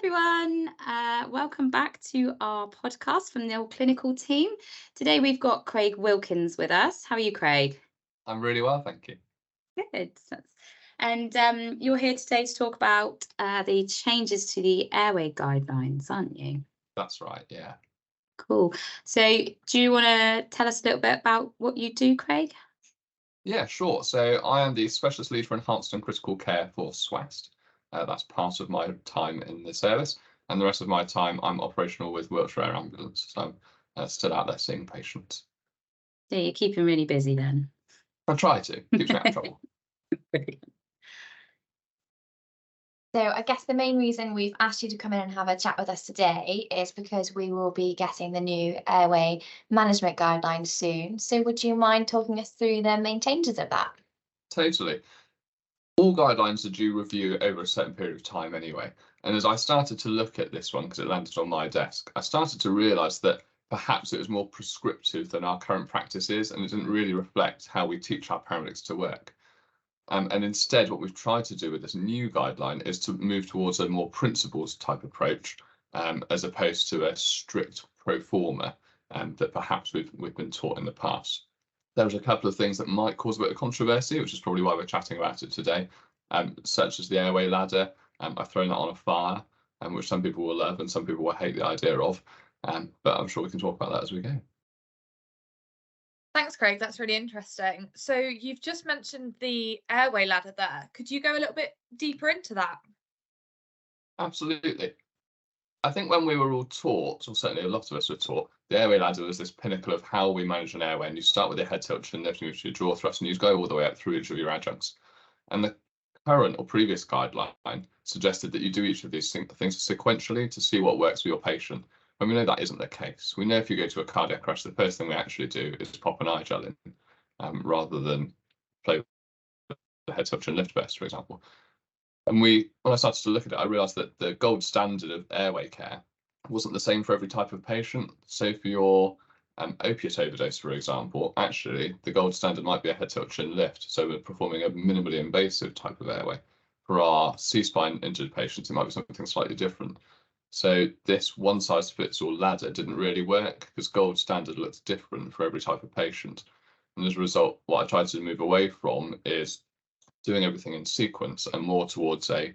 everyone. Welcome back to our podcast from the old clinical team. Today we've got Craig Wilkins with us. How are you, Craig? I'm really well, thank you. Good. And you're here today to talk about the changes to the airway guidelines, aren't you? That's right, yeah. Cool. So do you want to tell us a little bit about what you do, Craig? Yeah, sure. So I am the Specialist Lead for Enhanced and Critical Care for SWEST. That's part of my time in the service. And the rest of my time, I'm operational with Wiltshire Air Ambulance. So I'm still out there seeing patients. So you're keeping really busy then. I try to. Keeps me out of trouble. Brilliant. So I guess the main reason we've asked you to come in and have a chat with us today is because we will be getting the new airway management guidelines soon. So would you mind talking us through the main changes of that? Totally. All guidelines are due review over a certain period of time anyway. And as I started to look at this one, because it landed on my desk, I started to realise that perhaps it was more prescriptive than our current practice is, and it didn't really reflect how we teach our paramedics to work. And instead, what we've tried to do with this new guideline is to move towards a more principles type approach, as opposed to a strict pro forma that perhaps we've been taught in the past. There's a couple of things that might cause a bit of controversy, which is probably why we're chatting about it today, such as the airway ladder. I've thrown that on a fire, which some people will love and some people will hate the idea of, but I'm sure we can talk about that as we go. Thanks, Craig. That's really interesting. So you've just mentioned the airway ladder there. Could you go a little bit deeper into that? Absolutely. I think when we were all taught, or certainly a lot of us were taught, the airway ladder was this pinnacle of how we manage an airway. And you start with your head tilt and lift, move to your jaw thrust, and you go all the way up through each of your adjuncts. And the current or previous guideline suggested that you do each of these things sequentially to see what works for your patient. And we know that isn't the case. We know if you go to a cardiac crash, the first thing we actually do is pop an eye gel in, rather than play the head tilt and lift vest, for example. And when I started to look at it, I realised that the gold standard of airway care wasn't the same for every type of patient. So for your opiate overdose, for example, actually the gold standard might be a head tilt chin lift. So we're performing a minimally invasive type of airway. For our C-spine injured patients, it might be something slightly different. So this one size fits all ladder didn't really work because gold standard looks different for every type of patient. And as a result, what I tried to move away from is doing everything in sequence and more towards a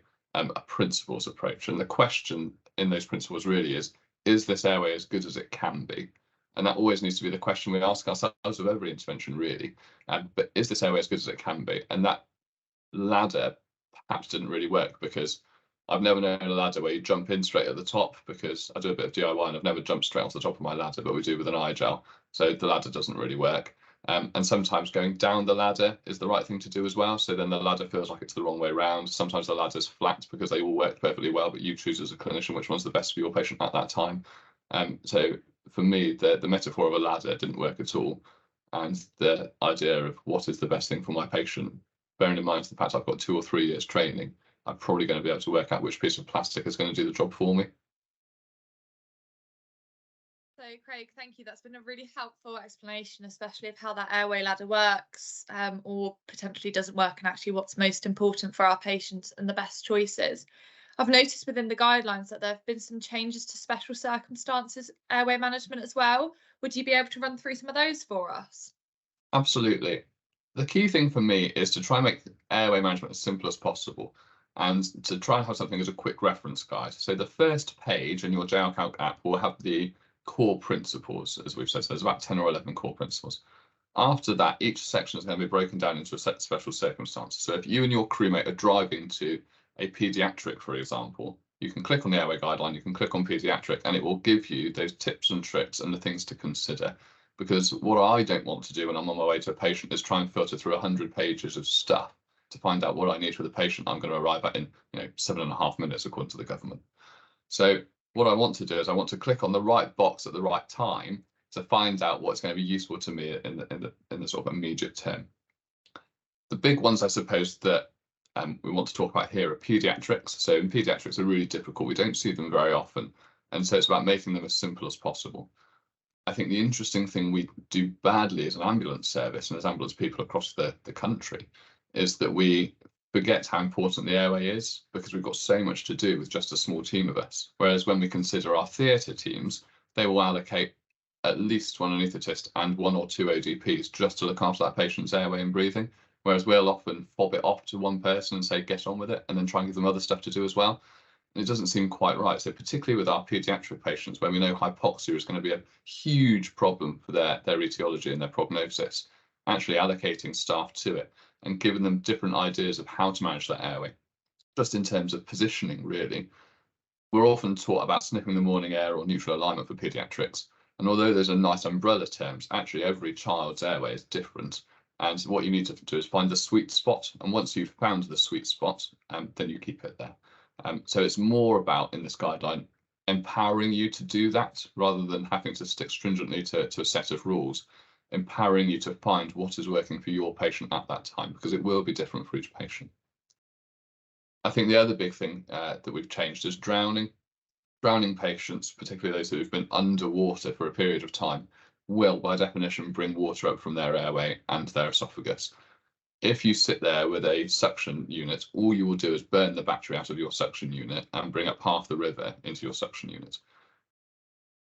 principles approach. And the question in those principles really is this airway as good as it can be? And that always needs to be the question we ask ourselves of every intervention, really. But is this airway as good as it can be? And that ladder perhaps didn't really work because I've never known a ladder where you jump in straight at the top, because I do a bit of DIY and I've never jumped straight off the top of my ladder, but we do with an eye gel. So the ladder doesn't really work. And sometimes going down the ladder is the right thing to do as well. So then the ladder feels like it's the wrong way around. Sometimes the ladder's flat because they all work perfectly well, but you choose as a clinician which one's the best for your patient at that time. So for me, the metaphor of a ladder didn't work at all. And the idea of what is the best thing for my patient, bearing in mind the fact I've got 2 or 3 years training, I'm probably going to be able to work out which piece of plastic is going to do the job for me. So, Craig, thank you. That's been a really helpful explanation, especially of how that airway ladder works, or potentially doesn't work, and actually what's most important for our patients and the best choices. I've noticed within the guidelines that there have been some changes to special circumstances airway management as well. Would you be able to run through some of those for us? Absolutely. The key thing for me is to try and make airway management as simple as possible, and to try and have something as a quick reference guide. So the first page in your JLCalc app will have the core principles, as we've said. So there's about 10 or 11 core principles. After that, each section is going to be broken down into a set of special circumstances. So if you and your crewmate are driving to a paediatric, for example, you can click on the airway guideline, you can click on paediatric, and it will give you those tips and tricks and the things to consider. Because what I don't want to do when I'm on my way to a patient is try and filter through 100 pages of stuff to find out what I need for the patient I'm going to arrive at in 7.5 minutes, according to the government. So what I want to do is I want to click on the right box at the right time to find out what's going to be useful to me in the sort of immediate term. The big ones, I suppose, that we want to talk about here are paediatrics. So in paediatrics are really difficult. We don't see them very often. And so it's about making them as simple as possible. I think the interesting thing we do badly as an ambulance service and as ambulance people across the country is that we forget how important the airway is, because we've got so much to do with just a small team of us. Whereas when we consider our theatre teams, they will allocate at least one anaesthetist and 1 or 2 ODPs just to look after that patient's airway and breathing. Whereas we'll often fob it off to one person and say, get on with it, and then try and give them other stuff to do as well. And it doesn't seem quite right. So particularly with our paediatric patients, where we know hypoxia is going to be a huge problem for their etiology and their prognosis, actually allocating staff to it and giving them different ideas of how to manage that airway, just in terms of positioning, really. We're often taught about sniffing the morning air or neutral alignment for paediatrics. And although there's a nice umbrella terms, actually every child's airway is different. And what you need to do is find the sweet spot. And once you've found the sweet spot, then you keep it there. So it's more about, in this guideline, empowering you to do that rather than having to stick stringently to a set of rules, empowering you to find what is working for your patient at that time, because it will be different for each patient. I think the other big thing that we've changed is drowning. Drowning patients, particularly those who have been underwater for a period of time, will by definition bring water up from their airway and their esophagus. If you sit there with a suction unit, all you will do is burn the battery out of your suction unit and bring up half the river into your suction unit.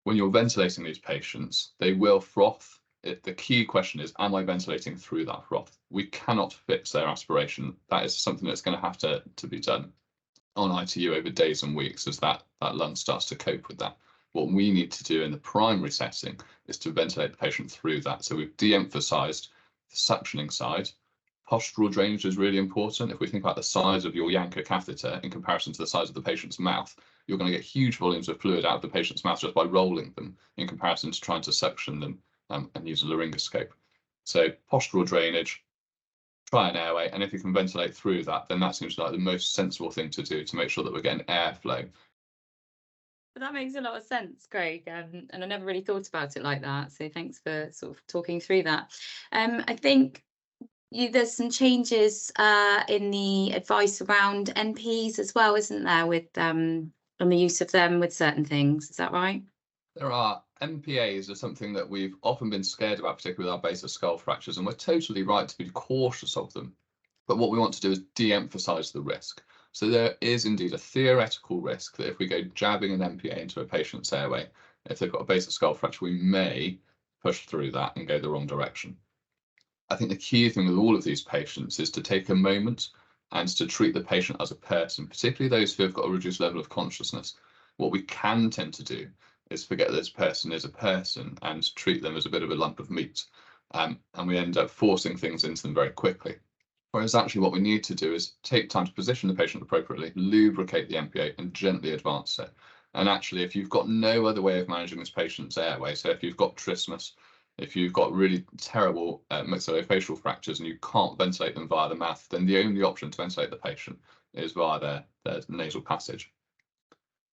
When you're ventilating these patients, they will froth. The key question is, am I ventilating through that froth? We cannot fix their aspiration. That is something that's going to have to be done on ITU over days and weeks as that lung starts to cope with that. What we need to do in the primary setting is to ventilate the patient through that. So we've de-emphasised the suctioning side. Postural drainage is really important. If we think about the size of your Yanker catheter in comparison to the size of the patient's mouth, you're going to get huge volumes of fluid out of the patient's mouth just by rolling them in comparison to trying to suction them and use a laryngoscope. So postural drainage, try an airway, and if you can ventilate through that, then that seems like the most sensible thing to do to make sure that we're getting airflow. But that makes a lot of sense, Craig, and I never really thought about it like that. So thanks for sort of talking through that. I think there's some changes in the advice around NPs as well, isn't there, with on the use of them with certain things? Is that right? There are. MPAs are something that we've often been scared about, particularly with our base of skull fractures, and we're totally right to be cautious of them. But what we want to do is de-emphasise the risk. So there is indeed a theoretical risk that if we go jabbing an MPA into a patient's airway, if they've got a base of skull fracture, we may push through that and go the wrong direction. I think the key thing with all of these patients is to take a moment and to treat the patient as a person, particularly those who have got a reduced level of consciousness. What we can tend to do is forget that this person is a person and treat them as a bit of a lump of meat. And we end up forcing things into them very quickly. Whereas actually what we need to do is take time to position the patient appropriately, lubricate the MPA and gently advance it. And actually, if you've got no other way of managing this patient's airway, so if you've got trismus, if you've got really terrible maxillofacial fractures and you can't ventilate them via the mouth, then the only option to ventilate the patient is via their nasal passage.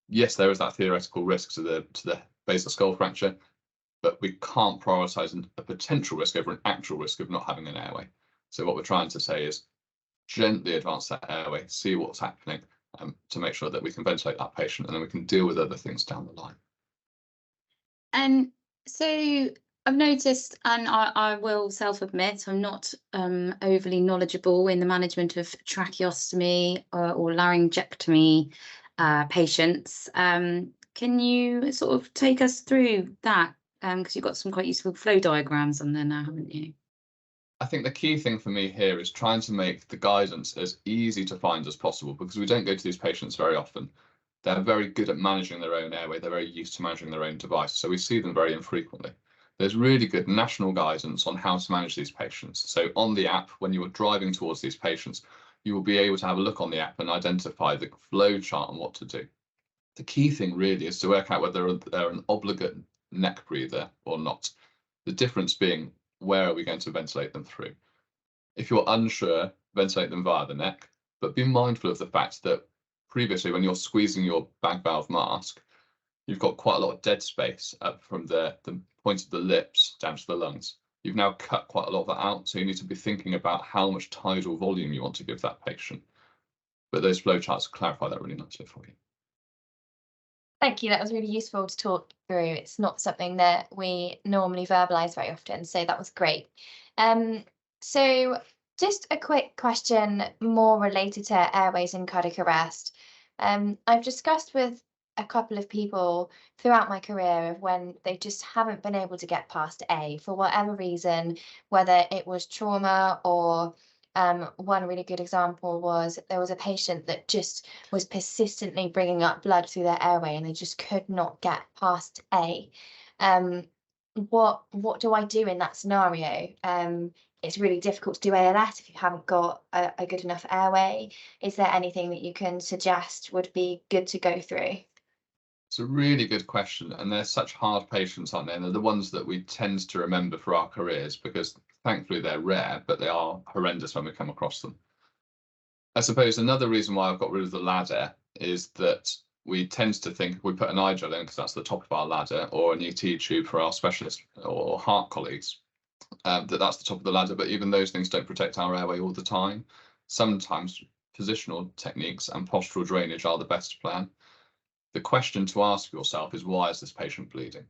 Yes, there is that theoretical risk to the basal skull fracture, but we can't prioritise a potential risk over an actual risk of not having an airway. So what we're trying to say is gently advance that airway, see what's happening to make sure that we can ventilate that patient, and then we can deal with other things down the line. And so I've noticed, and I will self-admit, I'm not overly knowledgeable in the management of tracheostomy or laryngectomy patients. Can you sort of take us through that? Because you've got some quite useful flow diagrams on there now, haven't you? I think the key thing for me here is trying to make the guidance as easy to find as possible, because we don't go to these patients very often. They're very good at managing their own airway. They're very used to managing their own device. So we see them very infrequently. There's really good national guidance on how to manage these patients. So on the app, when you're driving towards these patients, you will be able to have a look on the app and identify the flow chart and what to do. The key thing really is to work out whether they're an obligate neck breather or not. The difference being, where are we going to ventilate them through? If you're unsure, ventilate them via the neck, but be mindful of the fact that previously when you're squeezing your bag valve mask, you've got quite a lot of dead space up from the point of the lips down to the lungs. You've now cut quite a lot of that out, so you need to be thinking about how much tidal volume you want to give that patient. But those flowcharts clarify that really nicely for you. Thank you. That was really useful to talk through. It's not something that we normally verbalise very often, so that was great. So Just a quick question more related to airways and cardiac arrest. I've discussed with a couple of people throughout my career of when they just haven't been able to get past A for whatever reason, whether it was trauma or one really good example was there was a patient that just was persistently bringing up blood through their airway and they just could not get past A. Um, what do I do in that scenario? It's really difficult to do ALS if you haven't got a good enough airway. Is there anything that you can suggest would be good to go through? It's a really good question, and they're such hard patients, aren't they? And they're the ones that we tend to remember for our careers because thankfully they're rare, but they are horrendous when we come across them. I suppose another reason why I've got rid of the ladder is that we tend to think if we put an eye gel in, because that's the top of our ladder, or an ET tube for our specialist or heart colleagues, that's the top of the ladder, but even those things don't protect our airway all the time. Sometimes positional techniques and postural drainage are the best plan. The question to ask yourself is, why is this patient bleeding?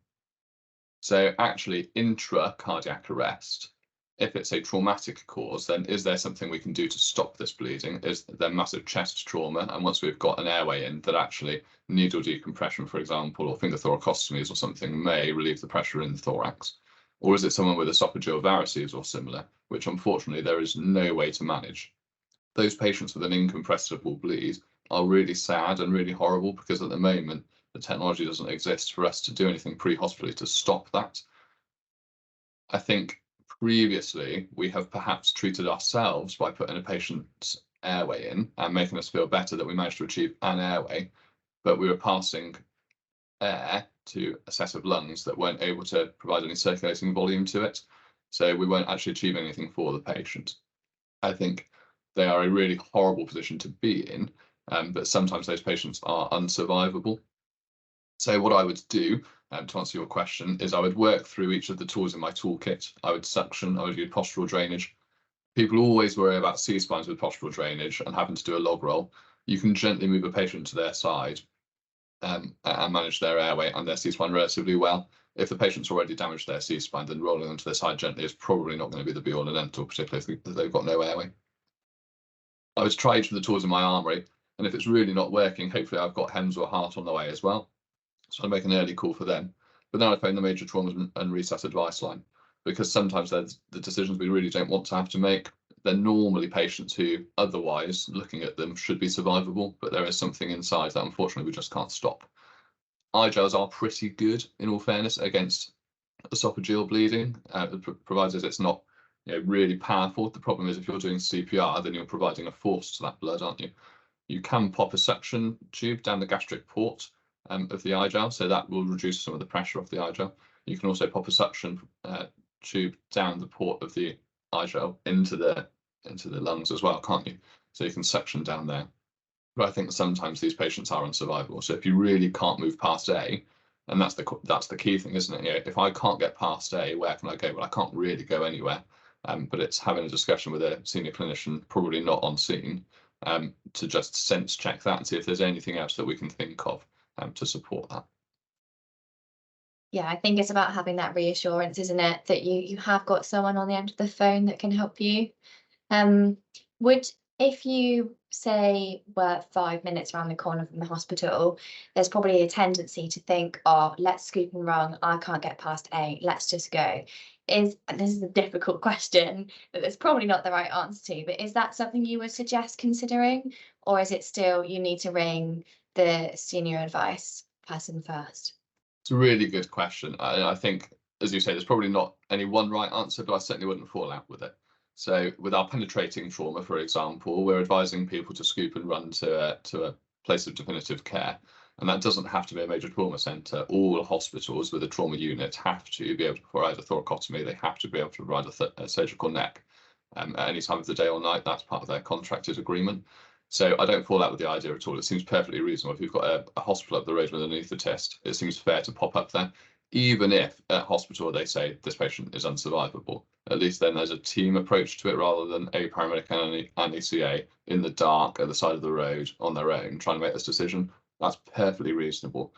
So actually, intracardiac arrest, if it's a traumatic cause, then is there something we can do to stop this bleeding? Is there massive chest trauma? And once we've got an airway in, that actually needle decompression, for example, or finger thoracostomies or something may relieve the pressure in the thorax? Or is it someone with esophageal varices or similar, which unfortunately there is no way to manage? Those patients with an incompressible bleed are really sad and really horrible because at the moment the technology doesn't exist for us to do anything pre-hospitally to stop that. I think previously we have perhaps treated ourselves by putting a patient's airway in and making us feel better that we managed to achieve an airway, but we were passing air to a set of lungs that weren't able to provide any circulating volume to it. So we weren't actually achieving anything for the patient. I think they are a really horrible position to be in, but sometimes those patients are unsurvivable. So what I would do, to answer your question, is I would work through each of the tools in my toolkit. I would suction, I would do postural drainage. People always worry about C-spines with postural drainage and having to do a log roll. You can gently move a patient to their side and manage their airway and their C-spine relatively well. If the patient's already damaged their C-spine, then rolling them to their side gently is probably not going to be the be-all and end-all, particularly if they've got no airway. I would try each of the tools in my armoury, and if it's really not working, hopefully I've got HEMS or heart on the way as well. So I'd make an early call for them. But then I'd phone the major trauma and resus advice line, because sometimes there's the decisions we really don't want to have to make. They're normally patients who otherwise, looking at them, should be survivable, but there is something inside that unfortunately we just can't stop. Eye gels are pretty good, in all fairness, against esophageal bleeding, provided it's not really powerful. The problem is if you're doing CPR, then you're providing a force to that blood, aren't you? You can pop a suction tube down the gastric port of the eye gel, so that will reduce some of the pressure off the eye gel. You can also pop a suction tube down the port of the eye gel into the lungs as well, can't you? So you can suction down there. But I think sometimes these patients are unsurvivable. So if you really can't move past A, and that's the key thing, isn't it? If I can't get past A, where can I go? Well, I can't really go anywhere. But it's having a discussion with a senior clinician, probably not on scene, to just sense check that and see if there's anything else that we can think of to support that. Yeah, I think it's about having that reassurance, isn't it? That you have got someone on the end of the phone that can help you. If you say were 5 minutes around the corner from the hospital, there's probably a tendency to think, oh, let's scoop and run. I can't get past A. Let's just go. And this is a difficult question that there's probably not the right answer to, but is that something you would suggest considering? Or is it still you need to ring the senior advice person first? It's a really good question. I think, as you say, there's probably not any one right answer, but I certainly wouldn't fall out with it. So with our penetrating trauma, for example, we're advising people to scoop and run to a place of definitive care. And that doesn't have to be a major trauma centre. All hospitals with a trauma unit have to be able to provide a thoracotomy. They have to be able to provide a surgical neck at any time of the day or night. That's part of their contracted agreement. So I don't fall out with the idea at all. It seems perfectly reasonable. If you've got a hospital up the road with an anaesthetist, it seems fair to pop up there. Even if at hospital they say this patient is unsurvivable, at least then there's a team approach to it rather than a paramedic and an ECA in the dark at the side of the road on their own trying to make this decision. That's perfectly reasonable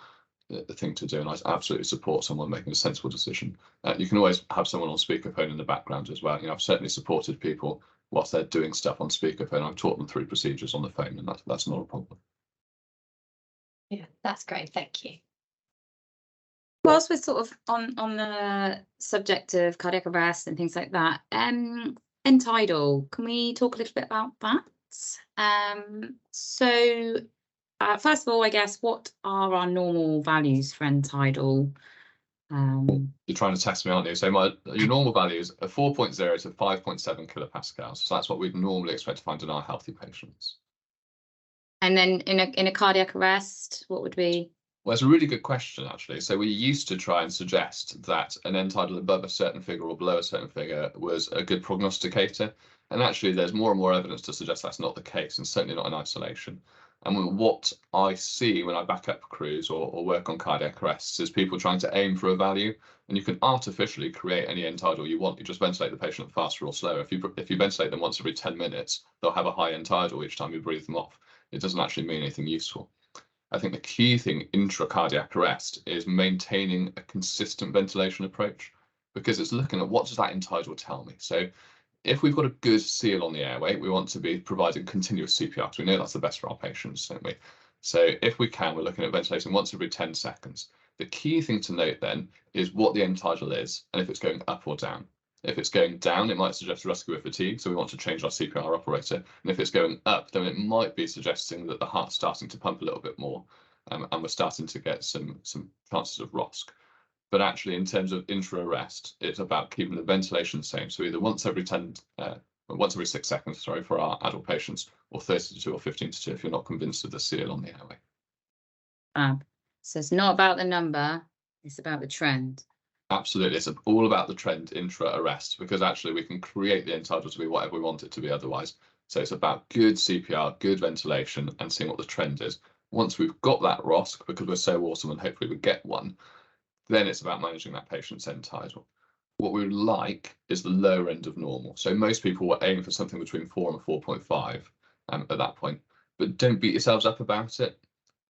thing to do, and I absolutely support someone making a sensible decision. You can always have someone on speakerphone in the background as well. I've certainly supported people whilst they're doing stuff on speakerphone. I've taught them through procedures on the phone, and that's not a problem. Yeah, that's great. Thank you. Whilst we're sort of on the subject of cardiac arrest and things like that, end tidal, can we talk a little bit about that? First of all, I guess, what are our normal values for end tidal? You're trying to test me, aren't you? So your normal values are 4.0 to 5.7 kilopascals. So that's what we'd normally expect to find in our healthy patients. And then in a cardiac arrest, what would be? Well, it's a really good question, actually. So we used to try and suggest that an end tidal above a certain figure or below a certain figure was a good prognosticator. And actually, there's more and more evidence to suggest that's not the case, and certainly not in isolation. And what I see when I back up crews or work on cardiac arrests is people trying to aim for a value, and you can artificially create any end tidal you want. You just ventilate the patient faster or slower. If you ventilate them once every 10 minutes, they'll have a high end tidal each time you breathe them off. It doesn't actually mean anything useful. I think the key thing intra-cardiac arrest is maintaining a consistent ventilation approach, because it's looking at what does that end tidal tell me. So if we've got a good seal on the airway, we want to be providing continuous CPR, because we know that's the best for our patients, don't we? So if we can, we're looking at ventilating once every 10 seconds. The key thing to note then is what the end tidal is, and if it's going up or down. If it's going down, it might suggest rescue fatigue, so we want to change our CPR operator. And if it's going up, then it might be suggesting that the heart's starting to pump a little bit more, and we're starting to get some chances of ROSC. But actually, in terms of intra-arrest, it's about keeping the ventilation the same. So either once every 6 seconds, sorry, for our adult patients, or 30 to 2 or 15 to 2 if you're not convinced of the seal on the airway. So it's not about the number, it's about the trend. Absolutely, it's all about the trend intra-arrest, because actually we can create the end tidal to be whatever we want it to be otherwise. So it's about good CPR, good ventilation, and seeing what the trend is. Once we've got that ROSC, because we're so awesome and hopefully we get one, then it's about managing that patient's end tidal. What we would like is the lower end of normal. So most people will aim for something between 4 and 4.5 at that point, but don't beat yourselves up about it.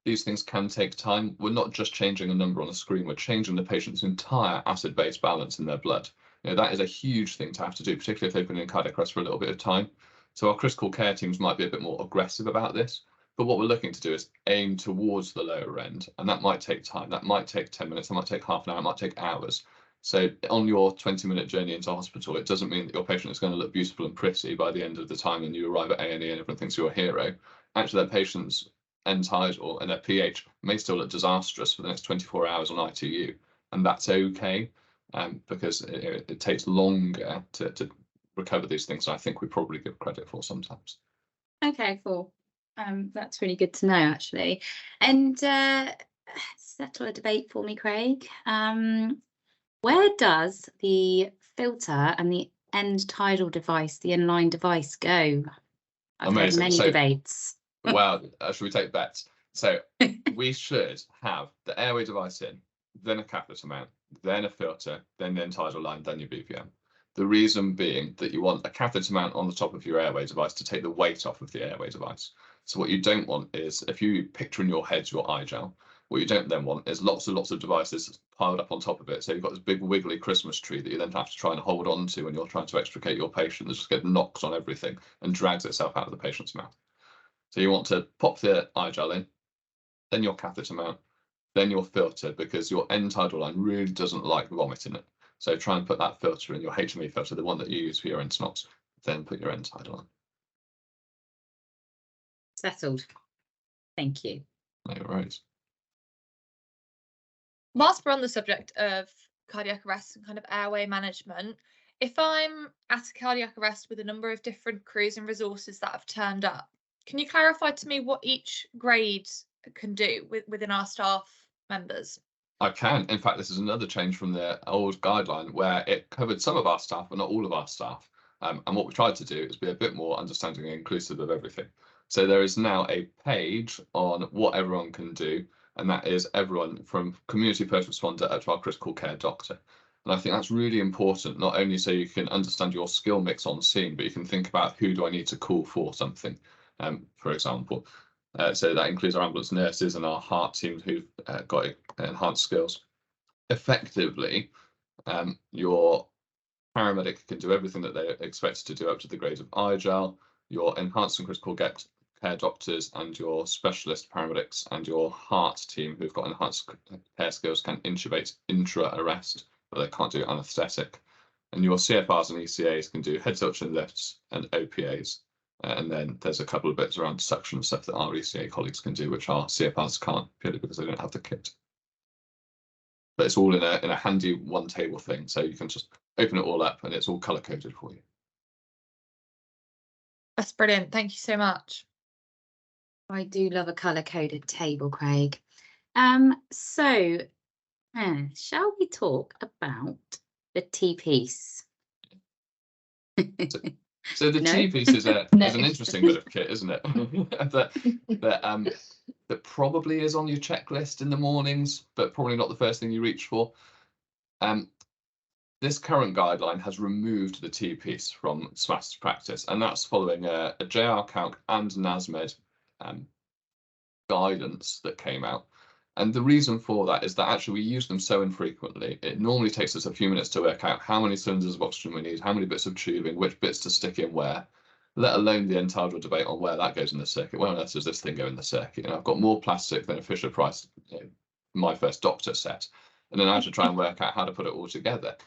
These things can take time. We're not just changing a number on a screen, we're changing the patient's entire acid-base balance in their blood. That is a huge thing to have to do, particularly if they've been in cardiac arrest for a little bit of time. So our critical care teams might be a bit more aggressive about this, but what we're looking to do is aim towards the lower end, and that might take time. That might take 10 minutes, that might take half an hour, it might take hours. So on your 20-minute journey into hospital, it doesn't mean that your patient is going to look beautiful and pretty by the end of the time and you arrive at A&E and everyone thinks you're a hero. Actually, that patient's end tidal and their pH may still look disastrous for the next 24 hours on ITU, and that's okay, because it takes longer to recover these things than I think we probably give credit for sometimes. Okay, cool. That's really good to know, actually. And settle a debate for me, Craig. Where does the filter and the end tidal device, the inline device, go? I've heard many debates. Well, should we take bets? So we should have the airway device in, then a catheter mount, then a filter, then the end tidal line, then your BPM. The reason being that you want a catheter mount on the top of your airway device to take the weight off of the airway device. So what you don't want is, if you picture in your head your eye gel, what you don't then want is lots of devices piled up on top of it. So you've got this big wiggly Christmas tree that you then have to try and hold on to when you're trying to extricate your patient. That just gets knocked on everything and drags itself out of the patient's mouth. So you want to pop the eye gel in, then your catheter mount, then your filter, because your end tidal line really doesn't like vomit in it. So try and put that filter in, your HME filter, the one that you use for your end snots, then put your end tidal on. Settled. Thank you. No worries. Whilst we're on the subject of cardiac arrest and kind of airway management, if I'm at a cardiac arrest with a number of different crews and resources that have turned up, can you clarify to me what each grade can do within our staff members? I can. In fact, this is another change from the old guideline where it covered some of our staff, but not all of our staff. And what we tried to do is be a bit more understanding and inclusive of everything. So there is now a page on what everyone can do, and that is everyone from community first responder up to our critical care doctor. And I think that's really important, not only so you can understand your skill mix on scene, but you can think about who do I need to call for something, for example. So that includes our ambulance nurses and our heart teams who've got enhanced skills. Effectively, your paramedic can do everything that they're expected to do up to the grade of IGEL. Your enhanced and critical care doctors and your specialist paramedics and your heart team who've got enhanced care skills can intubate intra-arrest, but they can't do anaesthetic. And your CFRs and ECAs can do head suction lifts and OPAs. And then there's a couple of bits around suction stuff that our ECA colleagues can do, which our CFRs can't, purely because they don't have the kit. But it's all in a handy one table thing, so you can just open it all up and it's all color coded for you. That's brilliant. Thank you so much. I do love a colour-coded table, Craig. So shall we talk about the T-piece? So the No? T-piece is an interesting bit of kit, isn't it? that probably is on your checklist in the mornings, but probably not the first thing you reach for. This current guideline has removed the T-piece from SMAST practice, and that's following a JR Calc and NASMED guidance that came out. And the reason for that is that actually we use them so infrequently. It normally takes us a few minutes to work out how many cylinders of oxygen we need, how many bits of tubing, which bits to stick in where, let alone the entire debate on where that goes in the circuit. Where on earth does this thing go in the circuit? And I've got more plastic than a Fisher-Price, my first doctor set. And then I have to try and work out how to put it all together.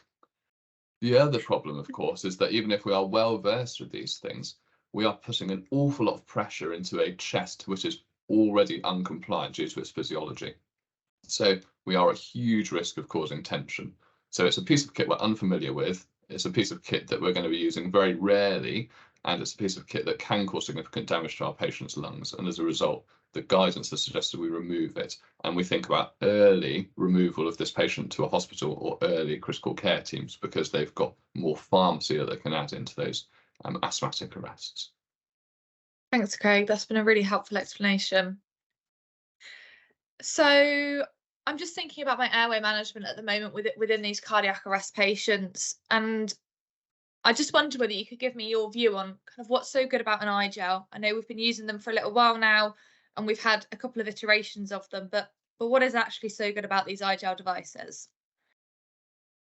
The other problem, of course, is that even if we are well versed with these things, we are putting an awful lot of pressure into a chest which is already uncompliant due to its physiology. So we are at huge risk of causing tension. So it's a piece of kit we're unfamiliar with. It's a piece of kit that we're going to be using very rarely, and it's a piece of kit that can cause significant damage to our patient's lungs. And as a result, the guidance has suggested we remove it, and we think about early removal of this patient to a hospital or early critical care teams, because they've got more pharmacy that they can add into those asthmatic arrests. Thanks, Craig. That's been a really helpful explanation. So I'm just thinking about my airway management at the moment within these cardiac arrest patients, and I just wondered whether you could give me your view on kind of what's so good about an iGel. I know we've been using them for a little while now, and we've had a couple of iterations of them, but what is actually so good about these iGel devices?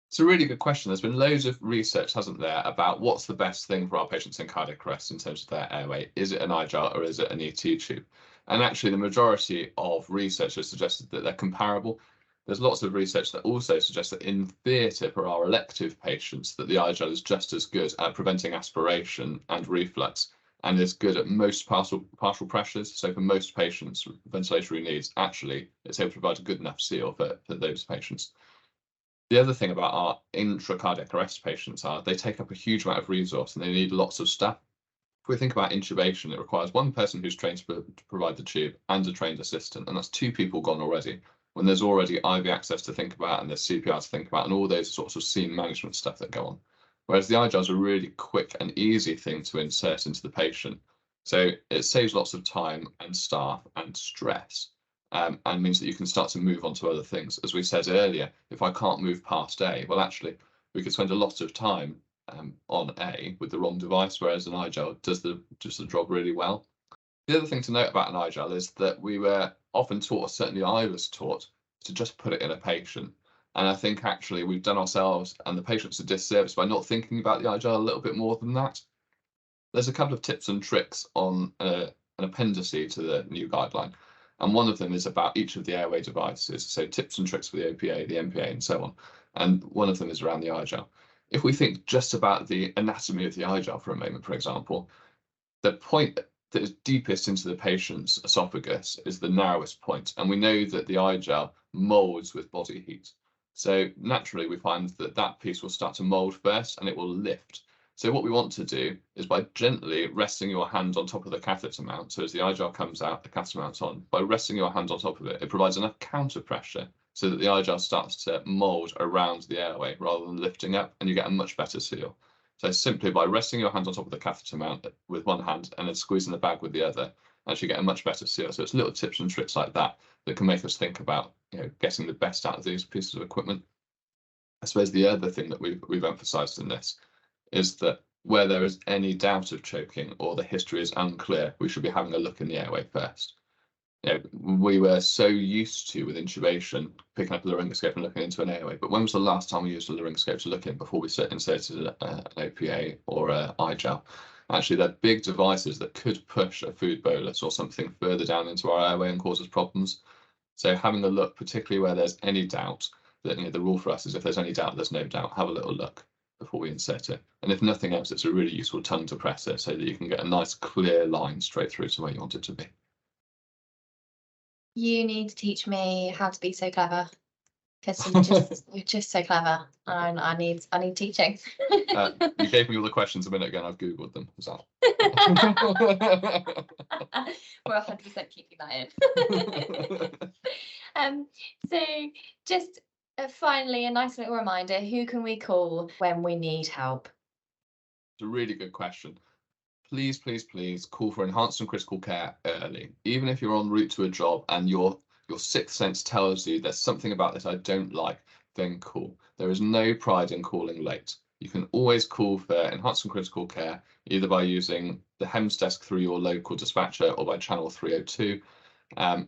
It's a really good question. There's been loads of research, hasn't there, about what's the best thing for our patients in cardiac arrest in terms of their airway. Is it an iGel or is it an ET tube? And actually, the majority of research has suggested that they're comparable. There's lots of research that also suggests that in theatre for our elective patients, that the iGel is just as good at preventing aspiration and reflux, and is good at most partial pressures. So for most patients with ventilatory needs, actually, it's able to provide a good enough seal for those patients. The other thing about our intracardiac arrest patients are they take up a huge amount of resource and they need lots of staff. If we think about intubation, it requires one person who's trained to provide the tube and a trained assistant, and that's two people gone already, when there's already IV access to think about and there's CPR to think about and all those sorts of scene management stuff that go on. Whereas the iGel is a really quick and easy thing to insert into the patient. So it saves lots of time and staff and stress. And means that you can start to move on to other things. As we said earlier, if I can't move past A, well, actually, we could spend a lot of time on A with the wrong device, whereas an iGel does the job really well. The other thing to note about an iGel is that we were often taught, certainly I was taught, to just put it in a patient. And I think actually we've done ourselves and the patients a disservice by not thinking about the iGel a little bit more than that. There's a couple of tips and tricks on an appendice to the new guideline. And one of them is about each of the airway devices. So tips and tricks for the OPA, the MPA, and so on. And one of them is around the iGel. If we think just about the anatomy of the iGel for a moment, for example, the point that is deepest into the patient's esophagus is the narrowest point. And we know that the iGel molds with body heat. So naturally, we find that that piece will start to mold first and it will lift. So what we want to do is by gently resting your hand on top of the catheter mount, so as the iGel comes out, the catheter mount's on, by resting your hand on top of it, it provides enough counter pressure so that the iGel starts to mold around the airway rather than lifting up, and you get a much better seal. So simply by resting your hand on top of the catheter mount with one hand and then squeezing the bag with the other, actually get a much better seal. So it's little tips and tricks like that that can make us think about, getting the best out of these pieces of equipment. I suppose the other thing that we've emphasised in this is that where there is any doubt of choking or the history is unclear, we should be having a look in the airway first. We were so used to, with intubation, picking up a laryngoscope and looking into an airway. But when was the last time we used a laryngoscope to look in before we inserted an OPA or an iGel? Actually, they're big devices that could push a food bolus or something further down into our airway and cause us problems. So having a look, particularly where there's any doubt, that the rule for us is if there's any doubt, there's no doubt. Have a little look before we insert it. And if nothing else, it's a really useful tongue depressor so that you can get a nice clear line straight through to where you want it to be. You need to teach me how to be so clever, because you're just so clever, and I need teaching. You gave me all the questions a minute ago, and I've Googled them. Is that? We're 100% keeping that in. So just finally, a nice little reminder, who can we call when we need help? It's a really good question. Please, please, please call for enhanced and critical care early. Even if you're en route to a job and your sixth sense tells you there's something about this I don't like, then call. There is no pride in calling late. You can always call for enhanced and critical care, either by using the HEMS desk through your local dispatcher or by channel 302. And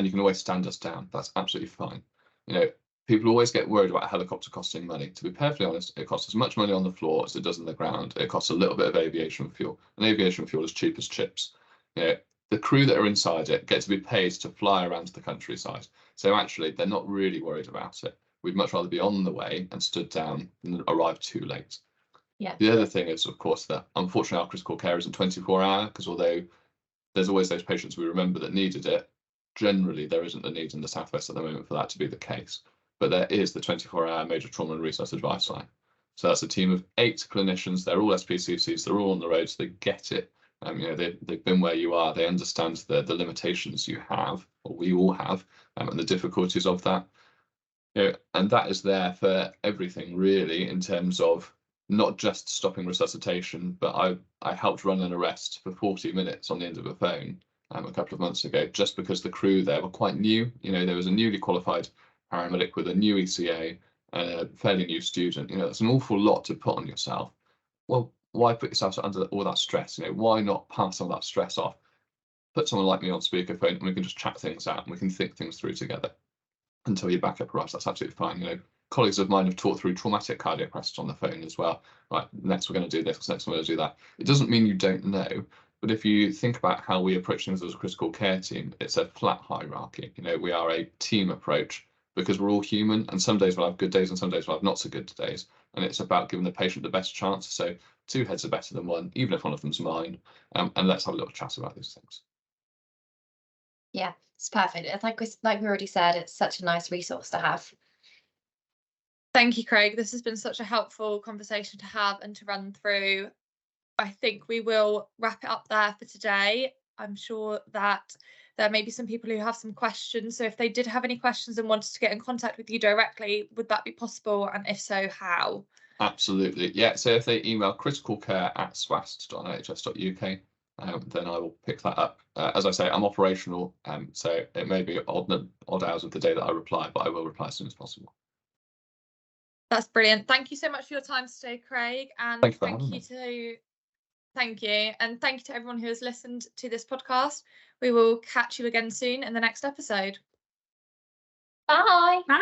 you can always stand us down. That's absolutely fine. People always get worried about a helicopter costing money. To be perfectly honest, it costs as much money on the floor as it does on the ground. It costs a little bit of aviation fuel, and aviation fuel is cheap as chips. The crew that are inside it get to be paid to fly around the countryside. So actually, they're not really worried about it. We'd much rather be on the way and stood down than arrive too late. Yeah. The other thing is, of course, that unfortunately our critical care isn't 24-hour, because although there's always those patients we remember that needed it, generally there isn't the need in the Southwest at the moment for that to be the case. But there is the 24-hour major trauma and resource advice line. So that's a team of 8 clinicians. They're all SPCCs. They're all on the road, so they get it. They've been where you are. They understand the limitations you have, or we all have, and the difficulties of that. And that is there for everything, really, in terms of not just stopping resuscitation, but I helped run an arrest for 40 minutes on the end of a phone a couple of months ago, just because the crew there were quite new. There was a newly qualified paramedic with a new ECA and a fairly new student. That's an awful lot to put on yourself. Well, why put yourself under all that stress? Why not pass some of that stress off? Put someone like me on speakerphone and we can just chat things out and we can think things through together until your backup arrives. That's absolutely fine. Colleagues of mine have talked through traumatic cardiac arrests on the phone as well. Right, next we're going to do this, next we're going to do that. It doesn't mean you don't know, but if you think about how we approach things as a critical care team, it's a flat hierarchy. We are a team approach because we're all human, and some days we'll have good days and some days we'll have not so good days. And it's about giving the patient the best chance. So 2 heads are better than 1, even if one of them's mine. And let's have a little chat about these things. Yeah, it's perfect. It's like we already said, it's such a nice resource to have. Thank you, Craig. This has been such a helpful conversation to have and to run through. I think we will wrap it up there for today. I'm sure that there may be some people who have some questions. So if they did have any questions and wanted to get in contact with you directly, would that be possible? And if so, how? Absolutely. Yeah. So if they email criticalcare@swast.nhs.uk, then I will pick that up. As I say, I'm operational, so it may be odd hours of the day that I reply, but I will reply as soon as possible. That's brilliant. Thank you so much for your time today, Craig. And thank you to everyone who has listened to this podcast. We will catch you again soon in the next episode. Bye. Bye.